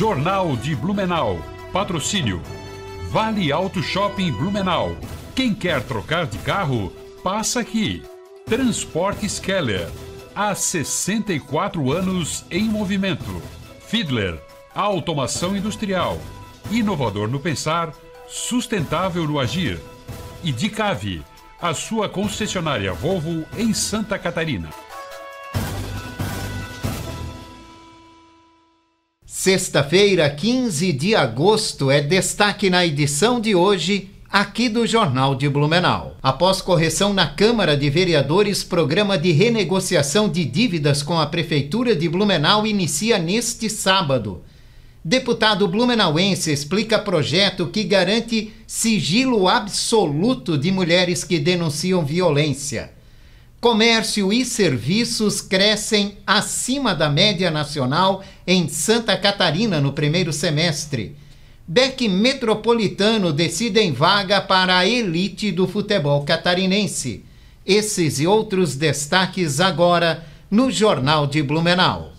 Jornal de Blumenau. Patrocínio Vale Auto Shopping Blumenau. Quem quer trocar de carro, passa aqui. Transportes Keller. Há 64 anos em movimento. Fiedler. Automação industrial. Inovador no pensar, sustentável no agir. E Dicave, a sua concessionária Volvo em Santa Catarina. Sexta-feira, 15 de agosto, é destaque na edição de hoje, aqui do Jornal de Blumenau. Após correção na Câmara de Vereadores, programa de renegociação de dívidas com a Prefeitura de Blumenau inicia neste sábado. Deputado blumenauense explica projeto que garante sigilo absoluto de mulheres que denunciam violência. Comércio e serviços crescem acima da média nacional em Santa Catarina no primeiro semestre. BEC Metropolitano decide em vaga para a elite do futebol catarinense. Esses e outros destaques agora no Jornal de Blumenau.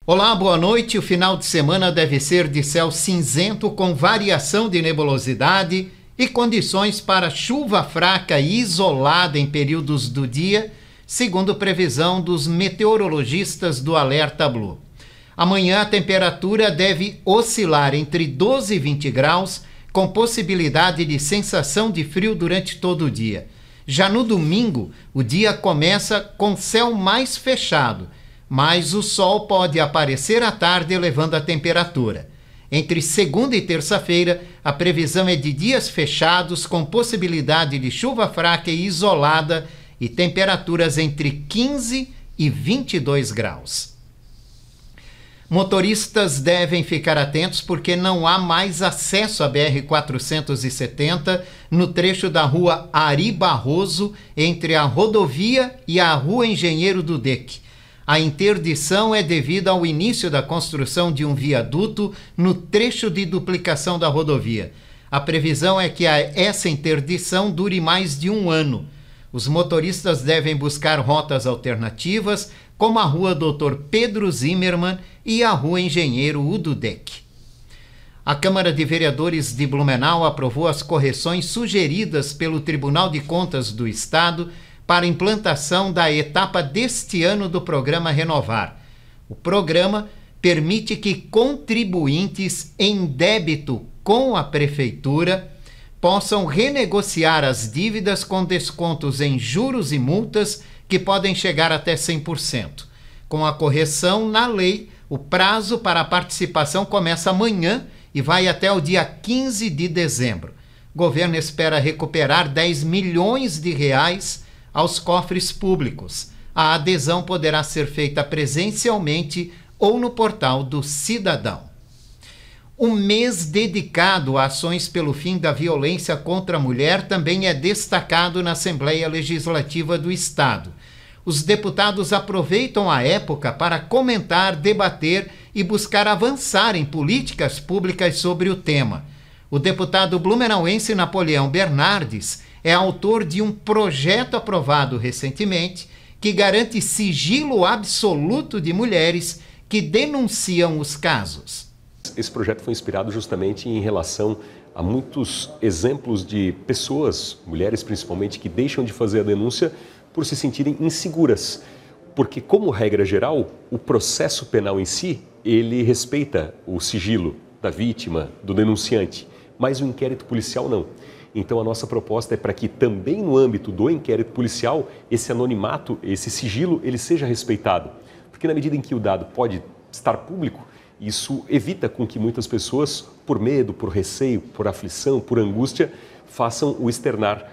Olá, boa noite. O final de semana deve ser de céu cinzento com variação de nebulosidade e condições para chuva fraca e isolada em períodos do dia, segundo previsão dos meteorologistas do Alerta Blue. Amanhã a temperatura deve oscilar entre 12 e 20 graus, com possibilidade de sensação de frio durante todo o dia. Já no domingo, o dia começa com céu mais fechado, mas o sol pode aparecer à tarde elevando a temperatura. Entre segunda e terça-feira, a previsão é de dias fechados com possibilidade de chuva fraca e isolada e temperaturas entre 15 e 22 graus. Motoristas devem ficar atentos porque não há mais acesso à BR-470 no trecho da rua Ari Barroso entre a rodovia e a rua Engenheiro Dudek. A interdição é devida ao início da construção de um viaduto no trecho de duplicação da rodovia. A previsão é que essa interdição dure mais de um ano. Os motoristas devem buscar rotas alternativas, como a rua Dr. Pedro Zimmermann e a rua Engenheiro Ududek. A Câmara de Vereadores de Blumenau aprovou as correções sugeridas pelo Tribunal de Contas do Estado para a implantação da etapa deste ano do programa Renovar. O programa permite que contribuintes em débito com a Prefeitura possam renegociar as dívidas com descontos em juros e multas que podem chegar até 100%. Com a correção na lei, o prazo para a participação começa amanhã e vai até o dia 15 de dezembro. O governo espera recuperar 10 milhões de reais aos cofres públicos. A adesão poderá ser feita presencialmente ou no portal do cidadão. O mês dedicado a ações pelo fim da violência contra a mulher também é destacado na Assembleia Legislativa do Estado. Os deputados aproveitam a época para comentar, debater e buscar avançar em políticas públicas sobre o tema. O deputado blumenauense Napoleão Bernardes é autor de um projeto aprovado recentemente que garante sigilo absoluto de mulheres que denunciam os casos. Esse projeto foi inspirado justamente em relação a muitos exemplos de pessoas, mulheres principalmente, que deixam de fazer a denúncia por se sentirem inseguras. Porque, como regra geral, o processo penal em si, ele respeita o sigilo da vítima, do denunciante, mas o inquérito policial não. Então a nossa proposta é para que também no âmbito do inquérito policial, esse anonimato, esse sigilo, ele seja respeitado. Porque na medida em que o dado pode estar público, isso evita com que muitas pessoas, por medo, por receio, por aflição, por angústia, façam o externar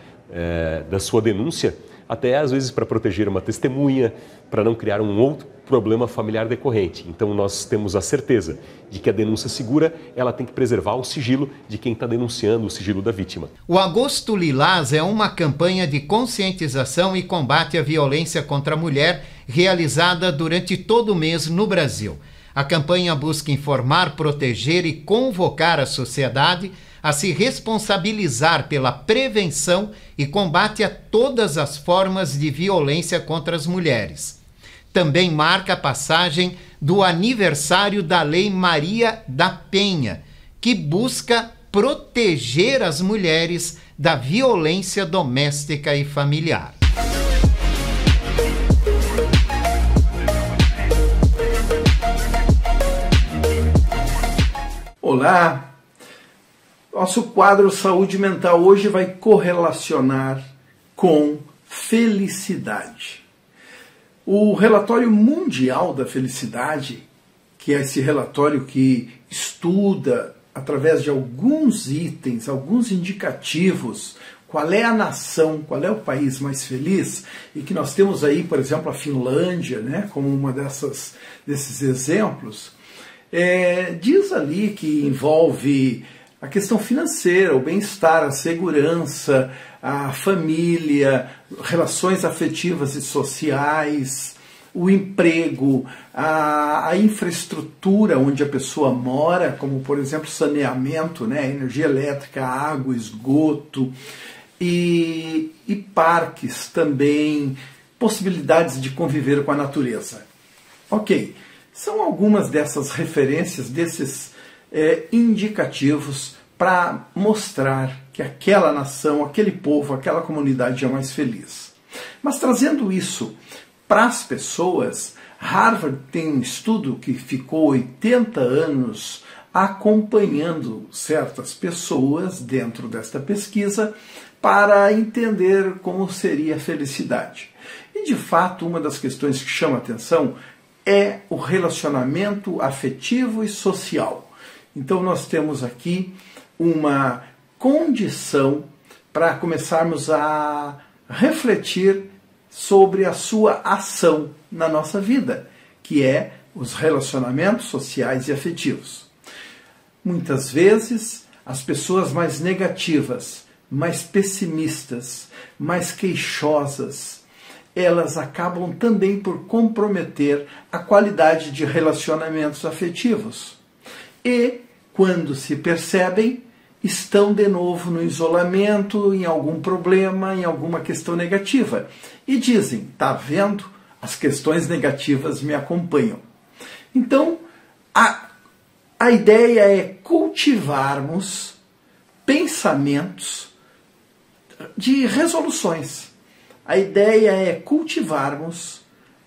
da sua denúncia, até às vezes para proteger uma testemunha, para não criar um outro problema familiar decorrente. Então nós temos a certeza de que a denúncia segura, ela tem que preservar o sigilo de quem está denunciando, o sigilo da vítima. O Agosto Lilás é uma campanha de conscientização e combate à violência contra a mulher realizada durante todo o mês no Brasil. A campanha busca informar, proteger e convocar a sociedade a se responsabilizar pela prevenção e combate a todas as formas de violência contra as mulheres. Também marca a passagem do aniversário da Lei Maria da Penha, que busca proteger as mulheres da violência doméstica e familiar. Olá! Nosso quadro Saúde Mental hoje vai correlacionar com felicidade. O Relatório Mundial da Felicidade, que é esse relatório que estuda, através de alguns itens, alguns indicativos, qual é a nação, qual é o país mais feliz, e que nós temos aí, por exemplo, a Finlândia, né, como uma desses exemplos, diz ali que envolve a questão financeira, o bem-estar, a segurança, a família, relações afetivas e sociais, o emprego, a infraestrutura onde a pessoa mora, como por exemplo saneamento, né, energia elétrica, água, esgoto, e parques também, possibilidades de conviver com a natureza. Ok, são algumas dessas referências, desses indicativos para mostrar que aquela nação, aquele povo, aquela comunidade é mais feliz. Mas trazendo isso para as pessoas, Harvard tem um estudo que ficou 80 anos acompanhando certas pessoas dentro desta pesquisa para entender como seria a felicidade. E de fato, uma das questões que chama a atenção é o relacionamento afetivo e social. Então nós temos aqui uma condição para começarmos a refletir sobre a sua ação na nossa vida, que é os relacionamentos sociais e afetivos. Muitas vezes, as pessoas mais negativas, mais pessimistas, mais queixosas, elas acabam também por comprometer a qualidade de relacionamentos afetivos. E, quando se percebem, estão de novo no isolamento, em algum problema, em alguma questão negativa. E dizem, tá vendo? As questões negativas me acompanham. Então, a ideia é cultivarmos pensamentos de resoluções. A ideia é cultivarmos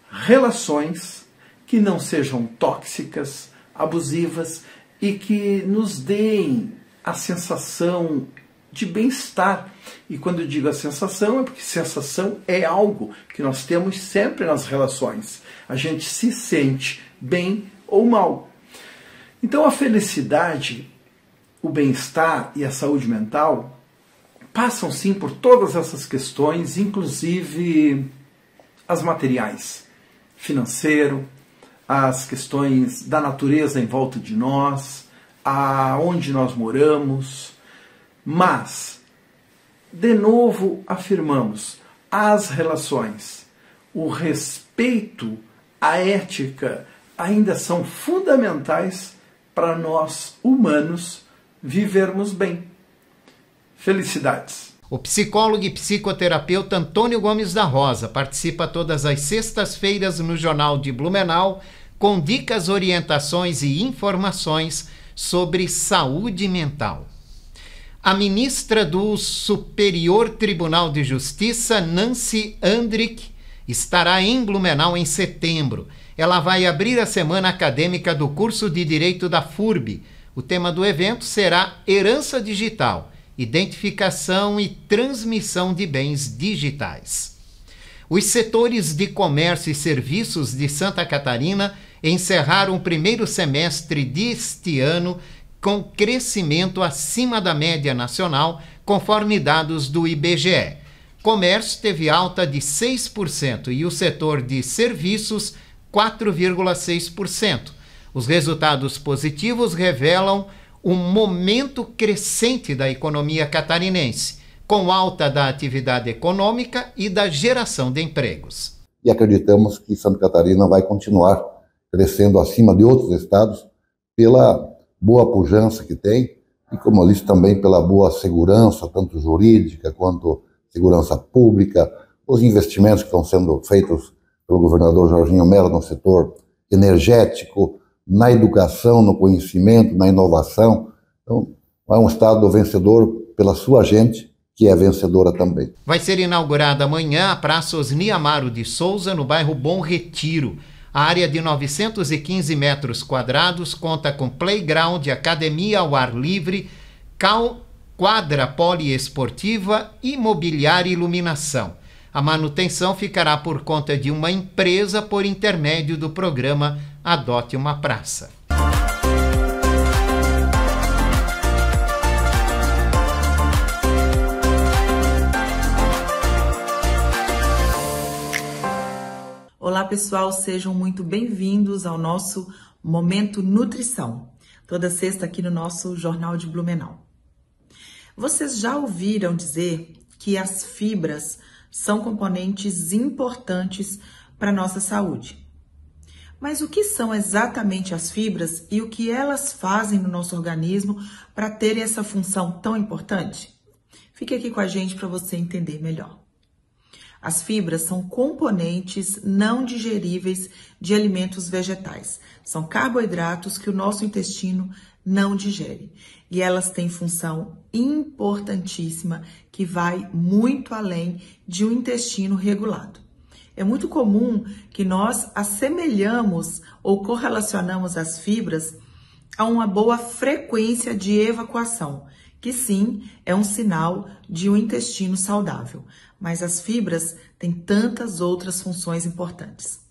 relações que não sejam tóxicas, abusivas e que nos deem a sensação de bem-estar. E quando eu digo a sensação, é porque sensação é algo que nós temos sempre nas relações. A gente se sente bem ou mal. Então a felicidade, o bem-estar e a saúde mental passam sim por todas essas questões, inclusive as materiais, financeiro, as questões da natureza em volta de nós, aonde nós moramos. Mas, de novo afirmamos, as relações, o respeito, a ética ainda são fundamentais para nós humanos vivermos bem. Felicidades! O psicólogo e psicoterapeuta Antônio Gomes da Rosa participa todas as sextas-feiras no Jornal de Blumenau com dicas, orientações e informações sobre saúde mental. A ministra do Superior Tribunal de Justiça, Nancy Andrich, estará em Blumenau em setembro. Ela vai abrir a semana acadêmica do curso de Direito da FURB. O tema do evento será Herança Digital, Identificação e Transmissão de Bens Digitais. Os setores de comércio e serviços de Santa Catarina encerraram o primeiro semestre deste ano com crescimento acima da média nacional, conforme dados do IBGE. Comércio teve alta de 6% e o setor de serviços 4,6%. Os resultados positivos revelam um momento crescente da economia catarinense, com alta da atividade econômica e da geração de empregos. E acreditamos que Santa Catarina vai continuar crescendo acima de outros estados pela boa pujança que tem e, como eu disse, também pela boa segurança, tanto jurídica quanto segurança pública, os investimentos que estão sendo feitos pelo governador Jorginho Mello no setor energético, na educação, no conhecimento, na inovação. Então, é um estado vencedor pela sua gente, que é vencedora também. Vai ser inaugurada amanhã a Praça Osni Amaro de Souza, no bairro Bom Retiro. A área de 915 metros quadrados conta com playground, academia ao ar livre, quadra poliesportiva e mobiliário e iluminação. A manutenção ficará por conta de uma empresa por intermédio do programa Adote uma Praça. Olá pessoal, sejam muito bem-vindos ao nosso Momento Nutrição, toda sexta aqui no nosso Jornal de Blumenau. Vocês já ouviram dizer que as fibras são componentes importantes para a nossa saúde. Mas o que são exatamente as fibras e o que elas fazem no nosso organismo para terem essa função tão importante? Fique aqui com a gente para você entender melhor. As fibras são componentes não digeríveis de alimentos vegetais. São carboidratos que o nosso intestino não digere. E elas têm função importantíssima que vai muito além de um intestino regulado. É muito comum que nós assemelhamos ou correlacionamos as fibras a uma boa frequência de evacuação, que sim, é um sinal de um intestino saudável. Mas as fibras têm tantas outras funções importantes.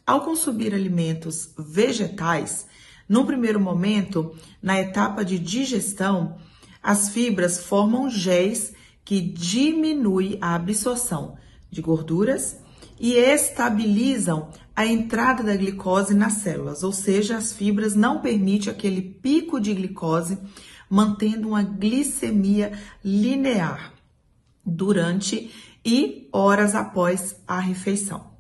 Ao consumir alimentos vegetais, num primeiro momento, na etapa de digestão, as fibras formam géis que diminuem a absorção de gorduras e estabilizam a entrada da glicose nas células, ou seja, as fibras não permitem aquele pico de glicose, mantendo uma glicemia linear durante e horas após a refeição.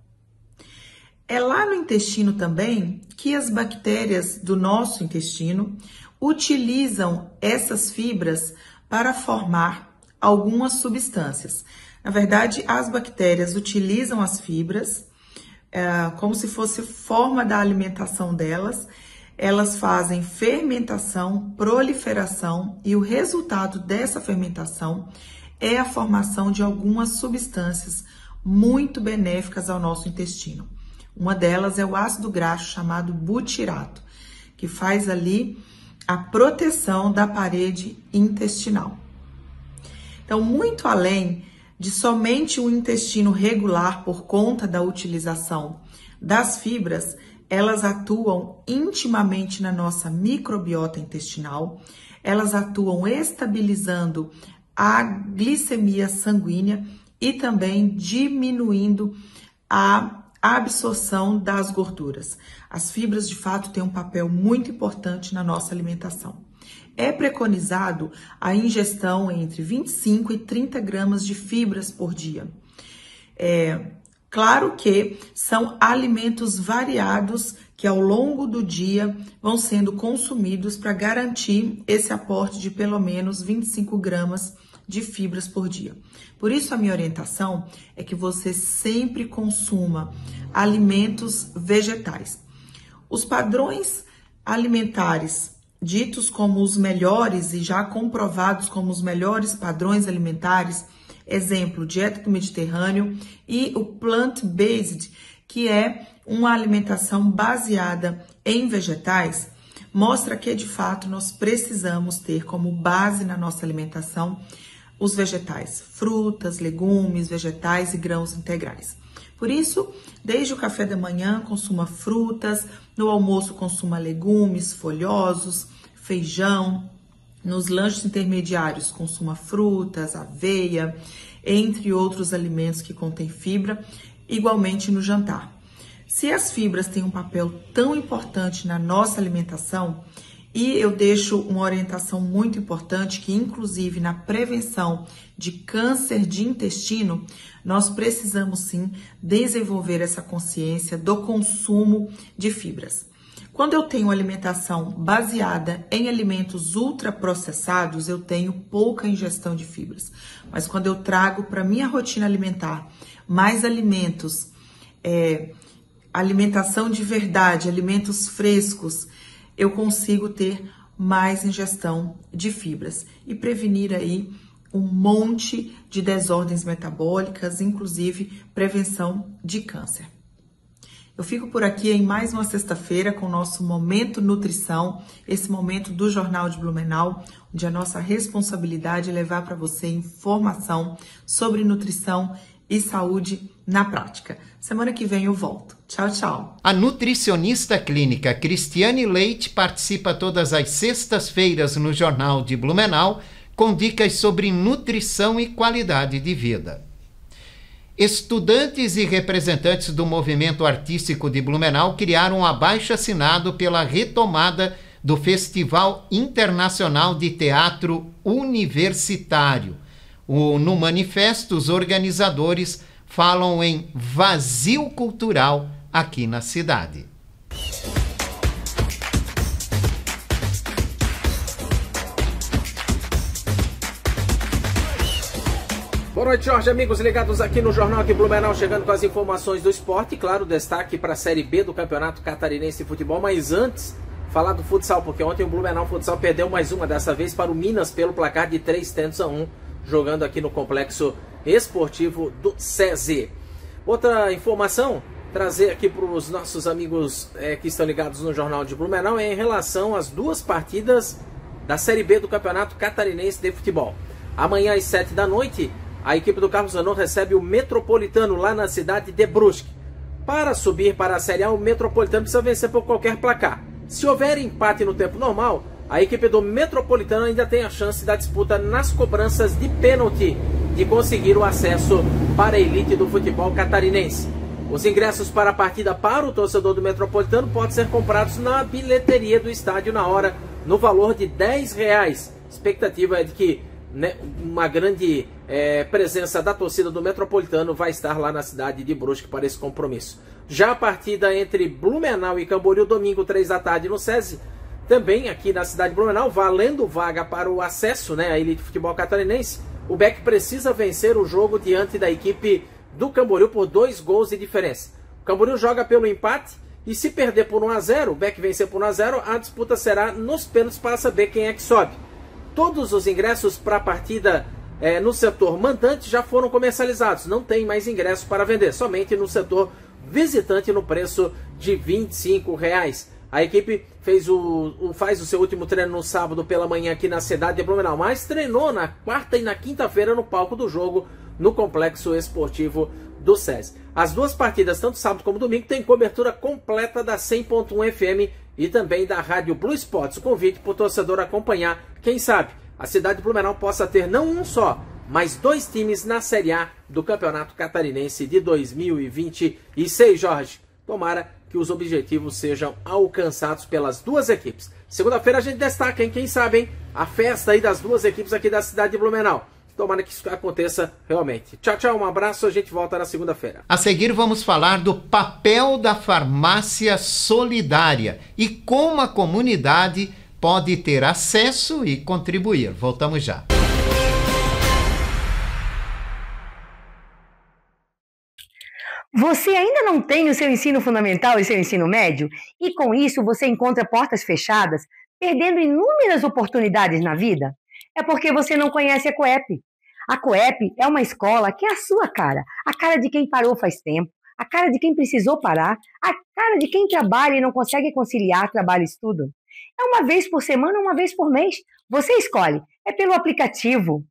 É lá no intestino também que as bactérias do nosso intestino utilizam essas fibras para formar algumas substâncias. Na verdade, as bactérias utilizam as fibras como se fosse forma da alimentação delas. Elas fazem fermentação, proliferação e o resultado dessa fermentação é a formação de algumas substâncias muito benéficas ao nosso intestino. Uma delas é o ácido graxo chamado butirato, que faz ali a proteção da parede intestinal. Então, muito além de somente o intestino regular por conta da utilização das fibras, elas atuam intimamente na nossa microbiota intestinal, elas atuam estabilizando a glicemia sanguínea e também diminuindo a absorção das gorduras. As fibras, de fato, têm um papel muito importante na nossa alimentação. É preconizado a ingestão entre 25 e 30 gramas de fibras por dia. Claro que são alimentos variados que ao longo do dia vão sendo consumidos para garantir esse aporte de pelo menos 25 gramas de fibras por dia. Por isso a minha orientação é que você sempre consuma alimentos vegetais. Os padrões alimentares ditos como os melhores e já comprovados como os melhores padrões alimentares, exemplo, dieta do Mediterrâneo e o plant-based, que é uma alimentação baseada em vegetais, mostra que de fato nós precisamos ter como base na nossa alimentação os vegetais, frutas, legumes, vegetais e grãos integrais. Por isso, desde o café da manhã, consuma frutas, no almoço consuma legumes folhosos, feijão, nos lanches intermediários consuma frutas, aveia, entre outros alimentos que contêm fibra, igualmente no jantar. Se as fibras têm um papel tão importante na nossa alimentação, e eu deixo uma orientação muito importante que, inclusive, na prevenção de câncer de intestino, nós precisamos sim desenvolver essa consciência do consumo de fibras. Quando eu tenho alimentação baseada em alimentos ultraprocessados, eu tenho pouca ingestão de fibras. Mas quando eu trago para minha rotina alimentar mais alimentos, alimentação de verdade, alimentos frescos, eu consigo ter mais ingestão de fibras e prevenir aí um monte de desordens metabólicas, inclusive prevenção de câncer. Eu fico por aqui em mais uma sexta-feira com o nosso Momento Nutrição, esse momento do Jornal de Blumenau, onde a nossa responsabilidade é levar para você informação sobre nutrição e saúde na prática. Semana que vem eu volto. Tchau, tchau. A nutricionista clínica Cristiane Leite participa todas as sextas-feiras no Jornal de Blumenau com dicas sobre nutrição e qualidade de vida. Estudantes e representantes do movimento artístico de Blumenau criaram um abaixo-assinado pela retomada do Festival Internacional de Teatro Universitário. No manifesto, os organizadores falam em vazio cultural aqui na cidade. Boa noite, Jorge, amigos ligados aqui no Jornal de Blumenau, chegando com as informações do esporte. E, claro, destaque para a Série B do Campeonato Catarinense de Futebol. Mas antes, falar do futsal, porque ontem o Blumenau Futsal perdeu mais uma, dessa vez para o Minas, pelo placar de 3-1, jogando aqui no Complexo Esportivo do SESI. Outra informação, trazer aqui para os nossos amigos que estão ligados no Jornal de Blumenau, é em relação às duas partidas da Série B do Campeonato Catarinense de Futebol. Amanhã às 7 da noite, a equipe do Carlos Zanon recebe o Metropolitano lá na cidade de Brusque. Para subir para a Série A, o Metropolitano precisa vencer por qualquer placar. Se houver empate no tempo normal, a equipe do Metropolitano ainda tem a chance da disputa nas cobranças de pênalti de conseguir o acesso para a elite do futebol catarinense. Os ingressos para a partida para o torcedor do Metropolitano podem ser comprados na bilheteria do estádio na hora, no valor de R$10. A expectativa é de que uma grande presença da torcida do Metropolitano vai estar lá na cidade de Brusque para esse compromisso. Já a partida entre Blumenau e Camboriú, domingo 3 da tarde no SESI, também aqui na cidade de Blumenau, valendo vaga para o acesso à elite de futebol catarinense. O BEC precisa vencer o jogo diante da equipe do Camboriú por 2 gols de diferença. O Camboriú joga pelo empate e, se perder por 1-0, o BEC vencer por 1-0, a disputa será nos pênaltis para saber quem é que sobe. Todos os ingressos para a partida no setor mandante já foram comercializados. Não tem mais ingressos para vender, somente no setor visitante no preço de R$25. A equipe faz o seu último treino no sábado pela manhã aqui na cidade de Blumenau, mas treinou na quarta e na quinta-feira no palco do jogo no Complexo Esportivo do SESI. As duas partidas, tanto sábado como domingo, têm cobertura completa da 100.1 FM e também da Rádio Blue Sports. O convite para o torcedor acompanhar, quem sabe a cidade de Blumenau possa ter não um só, mas 2 times na Série A do Campeonato Catarinense de 2026, Jorge. Tomara que os objetivos sejam alcançados pelas duas equipes. Segunda-feira a gente destaca, hein? Quem sabe, hein? A festa aí das duas equipes aqui da cidade de Blumenau. Tomara que isso aconteça realmente. Tchau, tchau, um abraço, a gente volta na segunda-feira. A seguir vamos falar do papel da farmácia solidária e como a comunidade pode ter acesso e contribuir. Voltamos já. Você ainda não tem o seu ensino fundamental e seu ensino médio? E com isso você encontra portas fechadas, perdendo inúmeras oportunidades na vida? É porque você não conhece a COEP. A COEP é uma escola que é a sua cara. A cara de quem parou faz tempo, a cara de quem precisou parar, a cara de quem trabalha e não consegue conciliar trabalho e estudo. É uma vez por semana, uma vez por mês. Você escolhe. É pelo aplicativo.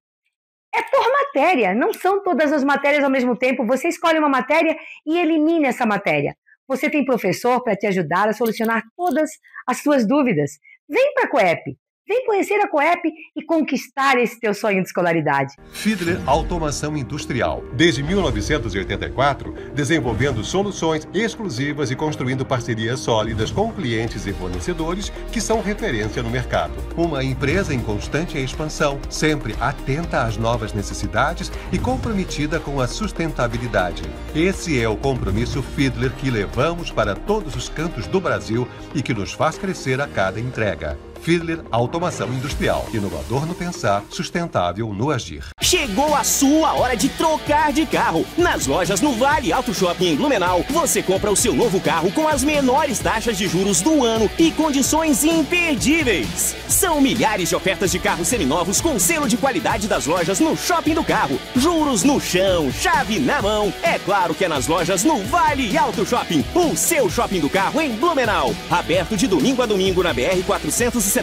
É por matéria, não são todas as matérias ao mesmo tempo. Você escolhe uma matéria e elimina essa matéria. Você tem professor para te ajudar a solucionar todas as suas dúvidas. Vem para a COEP. Vem conhecer a Coep e conquistar esse teu sonho de escolaridade. Fiedler Automação Industrial. Desde 1984, desenvolvendo soluções exclusivas e construindo parcerias sólidas com clientes e fornecedores que são referência no mercado. Uma empresa em constante expansão, sempre atenta às novas necessidades e comprometida com a sustentabilidade. Esse é o compromisso Fiedler que levamos para todos os cantos do Brasil e que nos faz crescer a cada entrega. Fiedler Automação Industrial. Inovador no pensar, sustentável no agir. Chegou a sua hora de trocar de carro. Nas lojas no Vale Auto Shopping em Blumenau, você compra o seu novo carro com as menores taxas de juros do ano e condições imperdíveis. São milhares de ofertas de carros seminovos com selo de qualidade das lojas no Shopping do Carro. Juros no chão, chave na mão. É claro que é nas lojas no Vale Auto Shopping, o seu shopping do carro em Blumenau. Aberto de domingo a domingo na BR-470,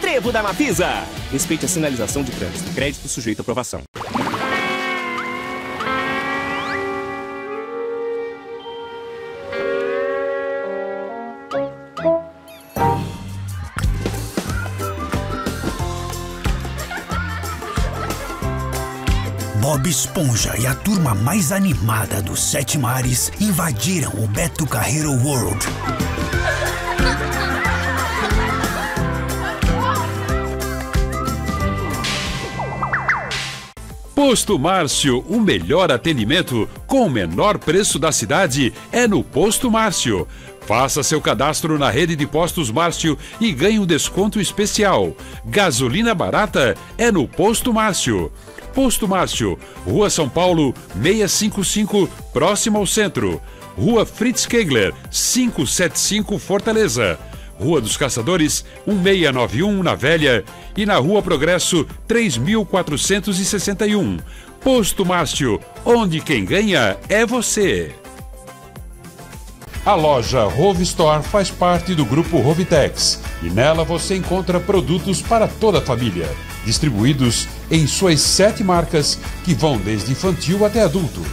Trevo da Mafisa. Respeite a sinalização de trânsito. Crédito sujeito à aprovação. Bob Esponja e a turma mais animada dos 7 mares invadiram o Beto Carreiro World. Posto Márcio, o melhor atendimento com o menor preço da cidade é no Posto Márcio. Faça seu cadastro na rede de postos Márcio e ganhe um desconto especial. Gasolina barata é no Posto Márcio. Posto Márcio, Rua São Paulo, 655, próximo ao centro. Rua Fritz Kegler, 575, Fortaleza. Rua dos Caçadores, 1691, na Velha, e na Rua Progresso, 3461. Posto Márcio, onde quem ganha é você. A loja Rove Store faz parte do grupo Rovitex e nela você encontra produtos para toda a família, distribuídos em suas 7 marcas que vão desde infantil até adulto.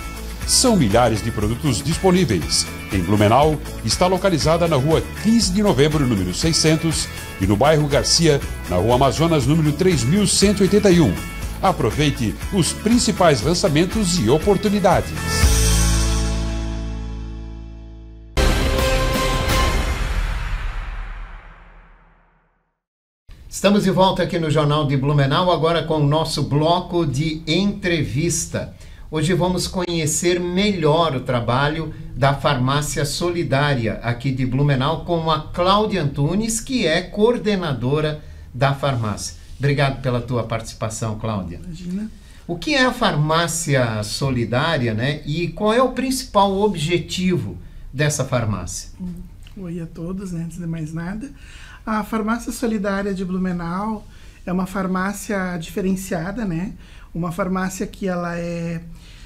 São milhares de produtos disponíveis. Em Blumenau, está localizada na Rua 15 de Novembro, número 600, e no bairro Garcia, na Rua Amazonas, número 3181. Aproveite os principais lançamentos e oportunidades. Estamos de volta aqui no Jornal de Blumenau, agora com o nosso bloco de entrevista. Hoje vamos conhecer melhor o trabalho da Farmácia Solidária aqui de Blumenau com a Cláudia Antunes, que é coordenadora da farmácia. Obrigado pela tua participação, Cláudia. Imagina. O que é a Farmácia Solidária, né? E qual é o principal objetivo dessa farmácia? Oi a todos, né? Antes de mais nada. A Farmácia Solidária de Blumenau é uma farmácia diferenciada, né? Uma farmácia que ela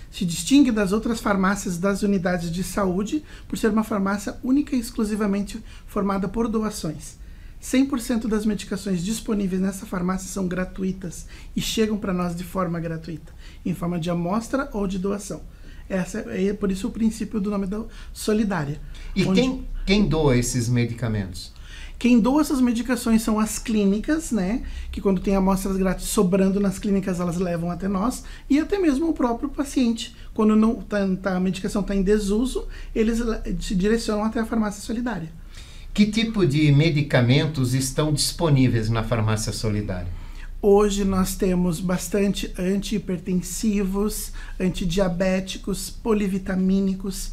se distingue das outras farmácias das unidades de saúde por ser uma farmácia única e exclusivamente formada por doações. 100% das medicações disponíveis nessa farmácia são gratuitas e chegam para nós de forma gratuita, em forma de amostra ou de doação. Essa é por isso o princípio do nome da Solidária. E quem doa esses medicamentos? Quem doa essas medicações são as clínicas, né? Que quando tem amostras grátis sobrando nas clínicas, elas levam até nós. E até mesmo o próprio paciente. Quando não a medicação está em desuso, eles se direcionam até a Farmácia Solidária. Que tipo de medicamentos estão disponíveis na Farmácia Solidária? Hoje nós temos bastante antihipertensivos, antidiabéticos, polivitamínicos.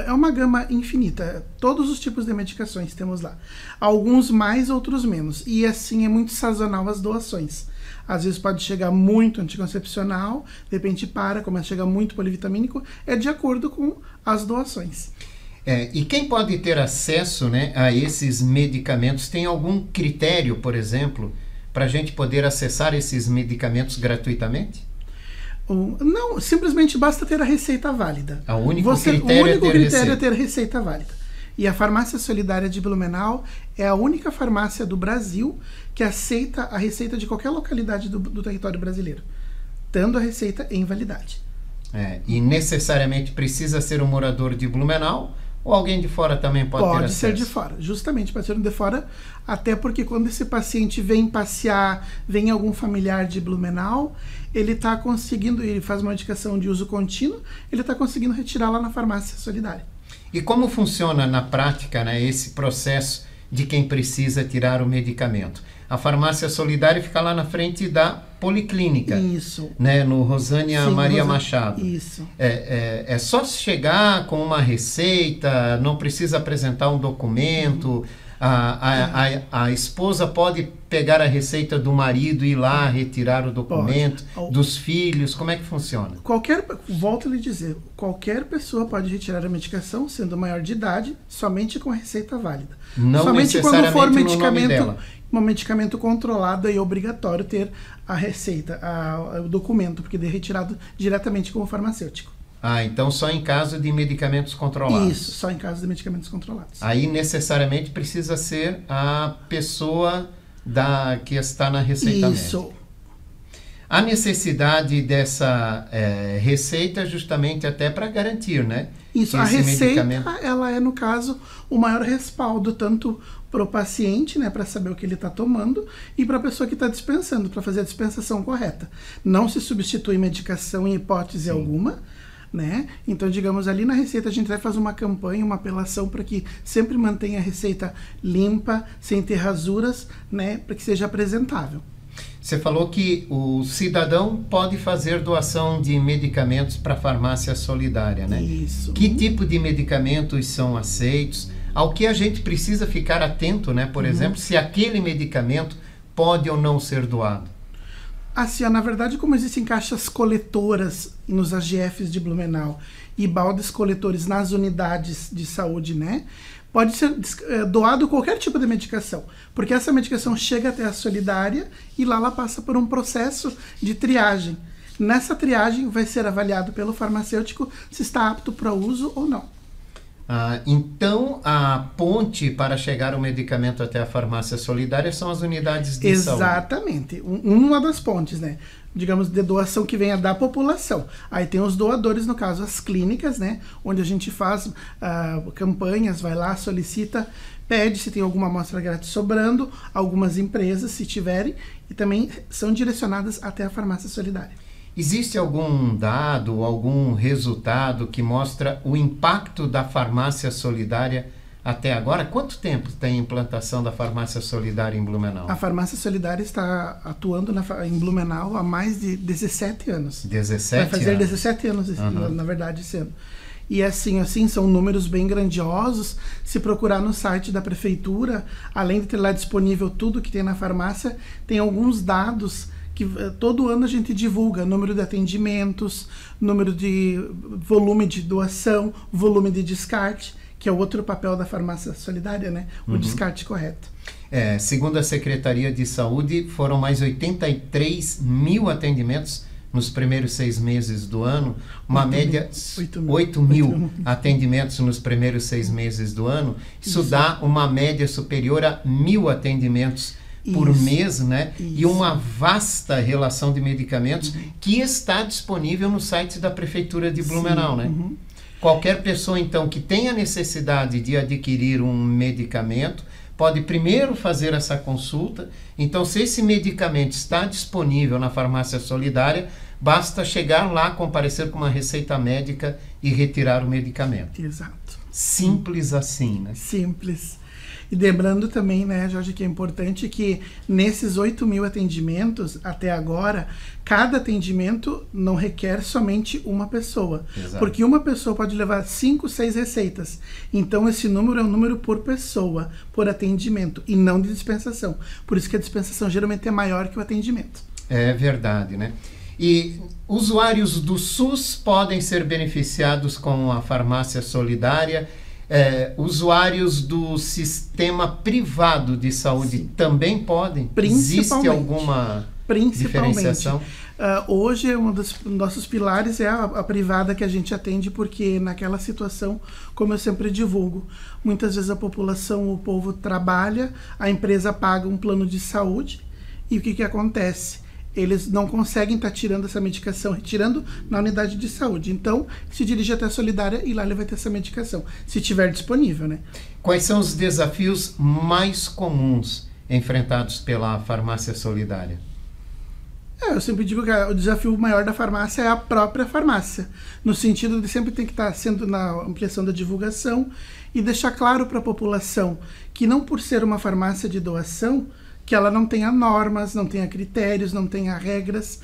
É uma gama infinita, todos os tipos de medicações temos lá. Alguns mais, outros menos. E assim é muito sazonal as doações. Às vezes pode chegar muito anticoncepcional, de repente começa a chegar muito polivitamínico, é de acordo com as doações. E quem pode ter acesso, né, a esses medicamentos? Tem algum critério, por exemplo, para a gente poder acessar esses medicamentos gratuitamente? Não, simplesmente basta ter a receita válida. O único critério é ter receita válida. E a Farmácia Solidária de Blumenau é a única farmácia do Brasil que aceita a receita de qualquer localidade do território brasileiro, dando a receita em validade. E necessariamente precisa ser um morador de Blumenau Ou alguém de fora também pode ter acesso? Pode ser de fora, justamente pode ser de fora, até porque quando esse paciente vem passear, vem algum familiar de Blumenau, ele está conseguindo, ele faz uma medicação de uso contínuo, ele está conseguindo retirar lá na farmácia solidária. E como funciona na prática, né, esse processo de quem precisa tirar o medicamento? A farmácia solidária fica lá na frente da Policlínica. Isso. Né, no Rosânia Sim, Maria Machado. Isso. É só chegar com uma receita, não precisa apresentar um documento. A esposa pode pegar a receita do marido e ir lá retirar o documento, dos filhos. Como é que funciona? Volto a lhe dizer, qualquer pessoa pode retirar a medicação, sendo maior de idade, somente com a receita válida. Não somente quando for um medicamento controlado, é obrigatório ter a receita, o documento, porque é retirado diretamente com o farmacêutico. Então só em caso de medicamentos controlados. Isso, só em caso de medicamentos controlados. Aí necessariamente precisa ser a pessoa que está na receita médica. A necessidade dessa receita justamente até para garantir, né? Isso, a receita, ela é, no caso, o maior respaldo, tanto para o paciente, né, para saber o que ele está tomando, e para a pessoa que está dispensando, para fazer a dispensação correta. Não se substitui medicação em hipótese alguma, né? Então, digamos, ali na receita a gente vai fazer uma campanha, uma apelação para que sempre mantenha a receita limpa, sem ter rasuras, né, para que seja apresentável. Você falou que o cidadão pode fazer doação de medicamentos para a farmácia solidária, né? Isso. Que tipo de medicamentos são aceitos? Ao que a gente precisa ficar atento, né? Por exemplo, se aquele medicamento pode ou não ser doado. Assim, na verdade, como existem caixas coletoras nos AGFs de Blumenau e baldes coletores nas unidades de saúde, né? Pode ser doado qualquer tipo de medicação, porque essa medicação chega até a solidária e lá ela passa por um processo de triagem. Nessa triagem vai ser avaliado pelo farmacêutico se está apto para uso ou não. Então, a ponte para chegar o medicamento até a farmácia solidária são as unidades de saúde. Exatamente. Uma das pontes, né? Digamos, de doação que venha da população. Aí tem os doadores, no caso, as clínicas, né? Onde a gente faz campanhas, vai lá, solicita, pede se tem alguma amostra grátis sobrando, algumas empresas, se tiverem, e também são direcionadas até a farmácia solidária. Existe algum dado, algum resultado que mostra o impacto da farmácia solidária até agora? Quanto tempo tem a implantação da farmácia solidária em Blumenau? A farmácia solidária está atuando em Blumenau há mais de 17 anos. 17 anos? Vai fazer anos. 17 anos, na verdade, esse ano. E assim, são números bem grandiosos. Se procurar no site da prefeitura, além de ter lá disponível tudo que tem na farmácia, tem alguns dados que todo ano a gente divulga: número de atendimentos, número de volume de doação, volume de descarte, que é o outro papel da farmácia solidária, né? O descarte correto. Segundo a Secretaria de Saúde, foram mais 83 mil atendimentos nos primeiros 6 meses do ano, uma média 8 mil atendimentos nos primeiros 6 meses do ano. Isso dá uma média superior a 1.000 atendimentos por mês, né? E uma vasta relação de medicamentos que está disponível no site da Prefeitura de Blumenau, né? Qualquer pessoa, então, que tenha necessidade de adquirir um medicamento, pode primeiro fazer essa consulta. Então, se esse medicamento está disponível na farmácia solidária, basta chegar lá, comparecer com uma receita médica e retirar o medicamento. Exato. Simples assim, né? Simples. E lembrando também, né, Jorge, que é importante que nesses 8 mil atendimentos, até agora, cada atendimento não requer somente uma pessoa. Exato. Porque uma pessoa pode levar 5, 6 receitas. Então, esse número é um número por pessoa, por atendimento, e não de dispensação. Por isso que a dispensação geralmente é maior que o atendimento. É verdade, né? E usuários do SUS podem ser beneficiados com a farmácia solidária. Usuários do sistema privado de saúde também podem? Existe alguma diferenciação? Hoje, um dos nossos pilares é a privada que a gente atende, porque naquela situação, como eu sempre divulgo, muitas vezes a população, o povo trabalha, a empresa paga um plano de saúde, e o que acontece? eles não conseguem estar tirando essa medicação, retirando na unidade de saúde. Então, se dirige até a Solidária e lá ele vai ter essa medicação, se tiver disponível, né? Quais são os desafios mais comuns enfrentados pela farmácia solidária? Eu sempre digo que o desafio maior da farmácia é a própria farmácia, no sentido de sempre ter que estar sendo na ampliação da divulgação e deixar claro para a população que não por ser uma farmácia de doação, que ela não tenha normas, não tenha critérios, não tenha regras,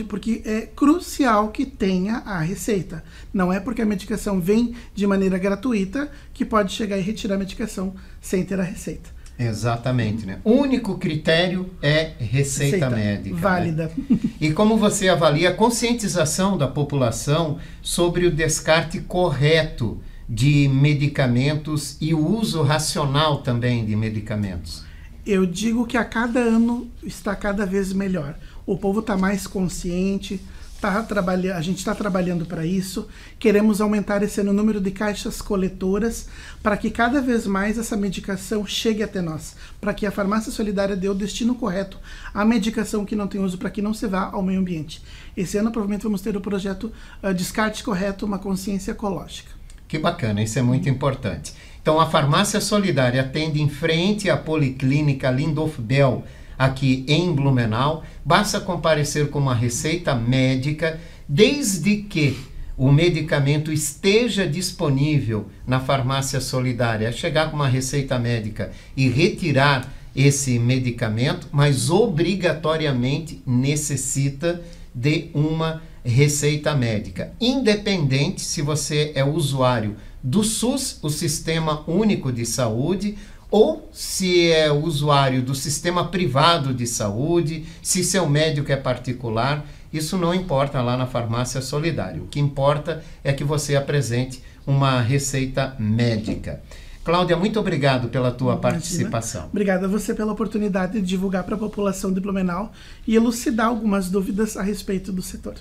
porque é crucial que tenha a receita. Não é porque a medicação vem de maneira gratuita que pode chegar e retirar a medicação sem ter a receita. Exatamente, né? O único critério é receita médica. Válida. Né? E como você avalia a conscientização da população sobre o descarte correto de medicamentos e o uso racional também de medicamentos? Eu digo que a cada ano está cada vez melhor. O povo está mais consciente, a gente está trabalhando para isso. Queremos aumentar esse ano o número de caixas coletoras para que cada vez mais essa medicação chegue até nós, para que a farmácia solidária dê o destino correto à medicação que não tem uso, para que não se vá ao meio ambiente. Esse ano provavelmente vamos ter o projeto Descarte Correto, uma consciência ecológica. Que bacana, isso é muito importante. Então, a farmácia solidária atende em frente à Policlínica Lindolf Bell, aqui em Blumenau. Basta comparecer com uma receita médica, desde que o medicamento esteja disponível na farmácia solidária. Chegar com uma receita médica e retirar esse medicamento, mas obrigatoriamente necessita de uma receita médica, independente se você é usuário do SUS, o Sistema Único de Saúde, ou se é usuário do sistema privado de saúde, se seu médico é particular. Isso não importa lá na farmácia solidária. O que importa é que você apresente uma receita médica. Cláudia, muito obrigado pela tua participação. Obrigada a você pela oportunidade de divulgar para a população de Blumenau e elucidar algumas dúvidas a respeito do setor.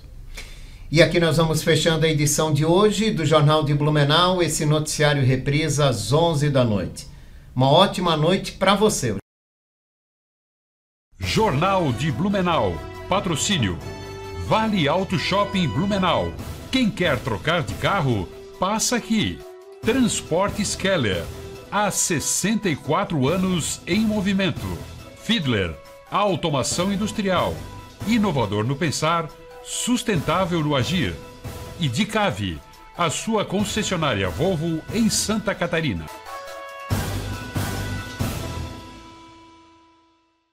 E aqui nós vamos fechando a edição de hoje do Jornal de Blumenau, esse noticiário reprisa às 11 da noite. Uma ótima noite para você. Jornal de Blumenau. Patrocínio. Vale Auto Shopping Blumenau. Quem quer trocar de carro, passa aqui. Transportes Keller. Há 64 anos em movimento. Fiedler. Automação industrial. Inovador no pensar, sustentável no agir. E Dicave, a sua concessionária Volvo em Santa Catarina.